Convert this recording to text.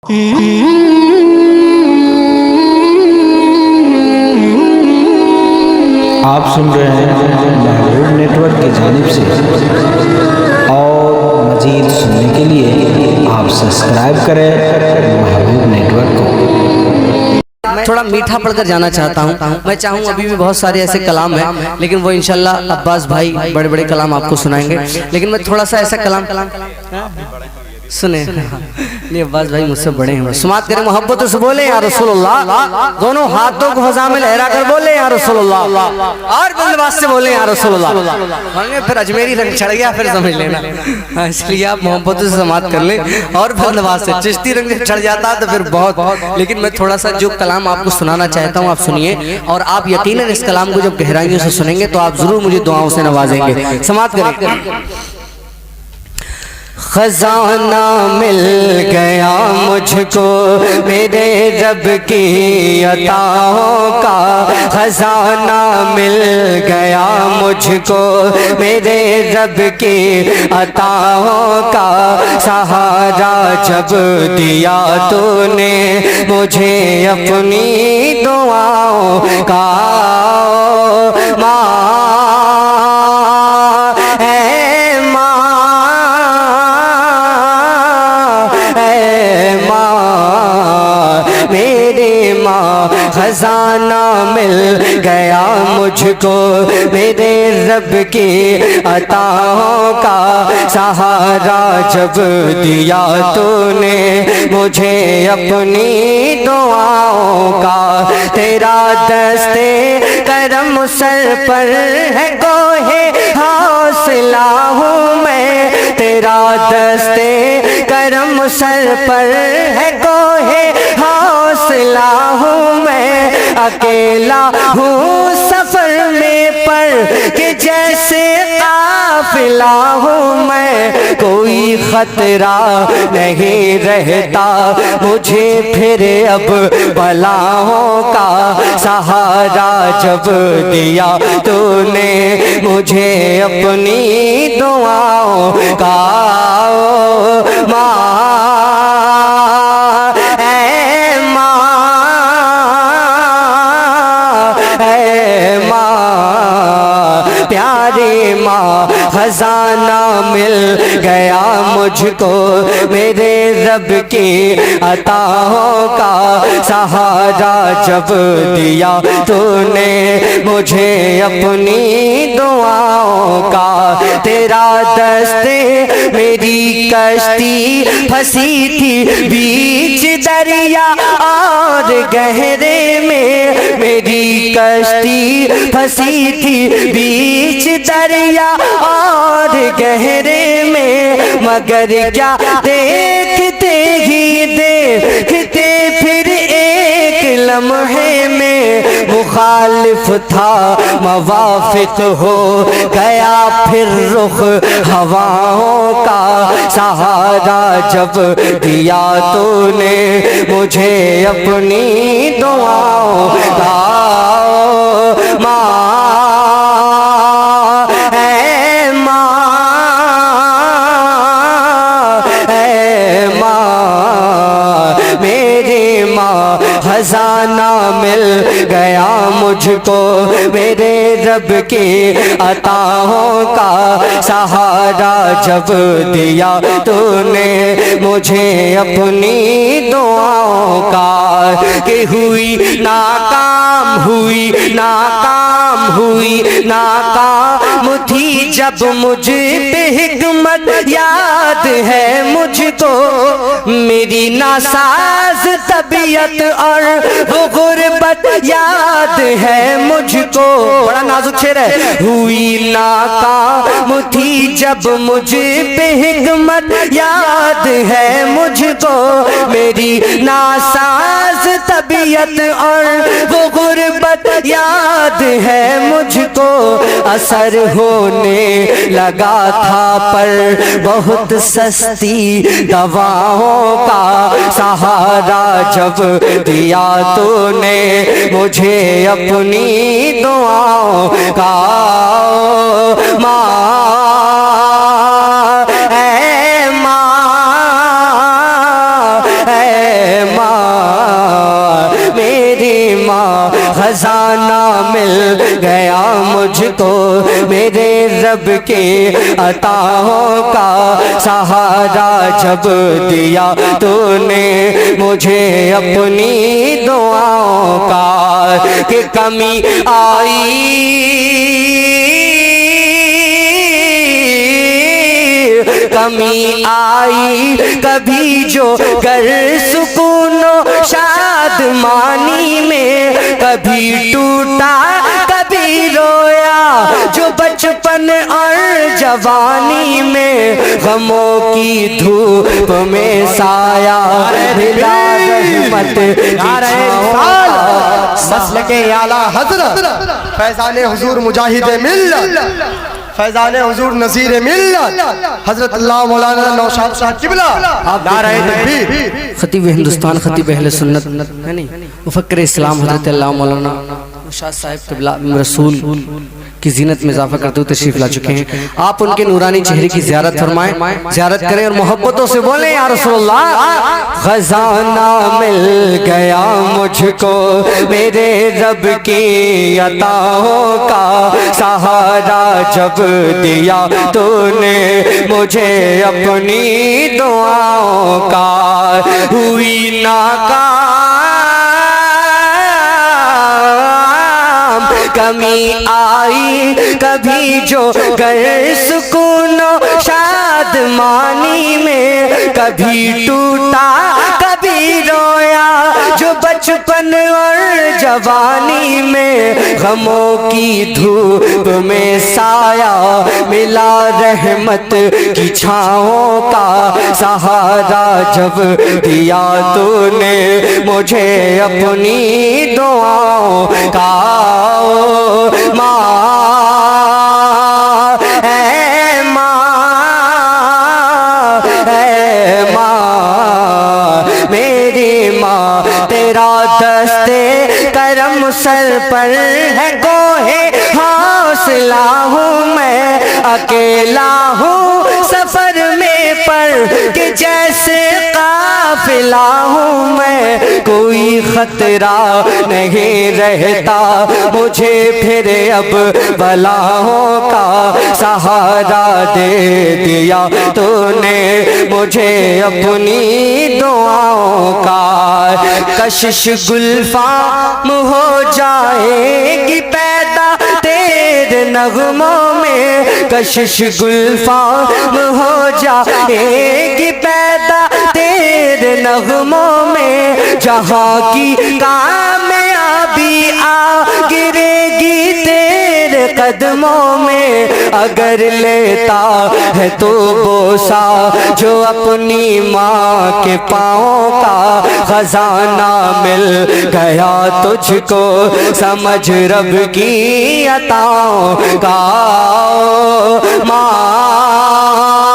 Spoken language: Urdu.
آپ سن رہے ہیں محبوب نیٹ ورک کی جانب سے، اور مزید سننے کے لیے آپ سبسکرائب کریں محبوب نیٹ ورک کو۔ تھوڑا میٹھا پڑھ کر جانا چاہتا ہوں۔ میں چاہوں ابھی بھی بہت سارے ایسے کلام ہیں، لیکن وہ انشاءاللہ عباس بھائی بڑے بڑے کلام آپ کو سنائیں گے، لیکن میں تھوڑا سا ایسا کلام سنیں۔ نہیں، عباس بھائی مجھ سے بڑے ہیں، سماعت کریں، محبت سے بولیں یا رسول اللہ، دونوں ہاتھوں کو فضا میں لہرا کر بولیں یا رسول اللہ، اور بندواس سے بولیں یا رسول اللہ۔ پھر اجمیری رنگ چڑھ گیا، پھر سمجھ لینا، اس لیے آپ محبت سے سماعت کر لیں، اور بندواس سے چشتی رنگ چڑھ جاتا تو پھر بہت، لیکن میں تھوڑا سا جو کلام آپ کو سنانا چاہتا ہوں آپ سنیے، اور آپ یقیناً اس کلام کو جب گہرائیوں سے سنیں گے تو آپ ضرور مجھے دعاؤں سے نوازیں گے۔ سماعت کریں۔ خزانہ مل گیا مجھ کو میرے رب کی عطاؤں کا، خزانہ مل گیا مجھ کو میرے رب کی عطاؤں کا، سہارا جب دیا تو نے مجھے اپنی دعاؤں کا، خزانہ مل گیا مجھ کو میرے رب کی عطاؤں کا، سہارا جب دیا تو نے مجھے اپنی دعاؤں کا، تیرا دستے کرم سر پر ہے کوہ حوصلہ ہوں میں، تیرا دستے کرم سر پر ہے کوہ حوصلہ ہوں میں، اکیلا ہوں سفر میں پر کہ جیسے قافلہ ہوں میں، کوئی خطرہ نہیں رہتا مجھے پھر اب بلاؤں کا، سہارا جب دیا تو نے مجھے اپنی دعاؤں کا، پیاری ماں خزانہ مل گیا مجھ کو میرے رب کی عطاؤں کا، سہارا جب دیا تو نے مجھے اپنی دعاؤں کا، تیرا دستے میری کشتی پھنسی تھی بیچ دریا اور گہرے میں، میری کشتی پھنسی تھی بیچ دریا اور گہرے میں، مگر کیا دیکھتے ہی دیکھتے پھر ایک لمحے میں، مخالف تھا موافق ہو گیا پھر رخ ہواؤں کا، سہارا جب دیا تو نے مجھے اپنی دعاؤں کا، خزانہ مل گیا مجھ کو میرے رب کی عطاؤں کا، سہارا جب دیا تو نے مجھے اپنی دعاؤں کا، کہ ہوئی ناکام ہوئی ناکام ہوئی ناکام تھی جب مجھ پہ حکمت یاد ہے مجھ کو، میری ناساز طبیعت اور وہ غربت یاد ہے مجھ کو، بڑا نازک شعر ہے، ہوئی ناکام تھی جب مجھ پہ حکمت یاد ہے مجھ کو، میری ناساز طبیعت اور وہ غربت یاد ہے مجھ کو، اثر ہونے لگا تھا پر بہت سستی دواؤں کا، سہارا جب دیا تو نے مجھے اپنی دعاؤں کا، اے ماں مجھ کو میرے رب کے عطاؤں کا سہارا جب دیا تو نے مجھے اپنی دعاؤں کا کہ کمی آئی کبھی جو گر سکون و شادمانی میں، کبھی ٹوٹا کبھی رویا جو بچپن اور جوانی میں، غموں کی دھوپ میں سایہ ملا رحمت کی چھاؤں، مسلک اعلیٰ حضرت فیضان حضور مجاہد ملت، فیضان حضور نذیر ملت، حضرت اللہ مولانا نوشاد صاحب قبلہ، نعرہ تکبیر۔ خطیب ہندوستان، خطیب اہل سنت، مفکر اسلام حضرت اللہ مولانا نوشاد صاحب قبلہ رسول کی زینت میں اضافہ کرتے ہوئے تشریف لا چکے ہیں۔ آپ ان کے نورانی چہرے کی زیارت فرمائیں، زیارت کریں اور محبتوں سے بولیں یا رسول اللہ۔ خزانہ مل گیا مجھ کو میرے رب کی عطاؤں کا سہارا جب دیا تو نے مجھے اپنی دعاؤں کا، ہوئی ناکام کمی آئی کبھی جو گر سکون و شادمانی میں، کبھی ٹوٹا کبھی رویا جو بچپن اور جوانی میں، غموں کی دھوپ میں سایہ ملا رحمت کی چھاؤں کا سہارا جب دیا تو نے مجھے اپنی دعاؤں کا، ماں اے ماں میری ماں، تیرا دستے کرم سر پر ہے گوہے حوصلہ ہوں میں، اکیلا ہوں سفر میں پر کہ جیسے قافلہ ہوں میں، کوئی خطرہ نہیں رہتا مجھے پھر اب بلاؤں کا سہارا دے دیا تو نے مجھے اپنی دعاؤں کا، کشش گلفام ہو جائے گی پیدا تیرے نغموں میں، کشش گلفام ہو جائے گی پیدا تیرے نغموں میں، جہاں کی کامیابی آ گرے گی تیرے قدموں میں، اگر لیتا ہے تو بوسا جو اپنی ماں کے پاؤں کا، خزانہ مل گیا تجھ کو سمجھ رب کی عطاؤں کا، ماں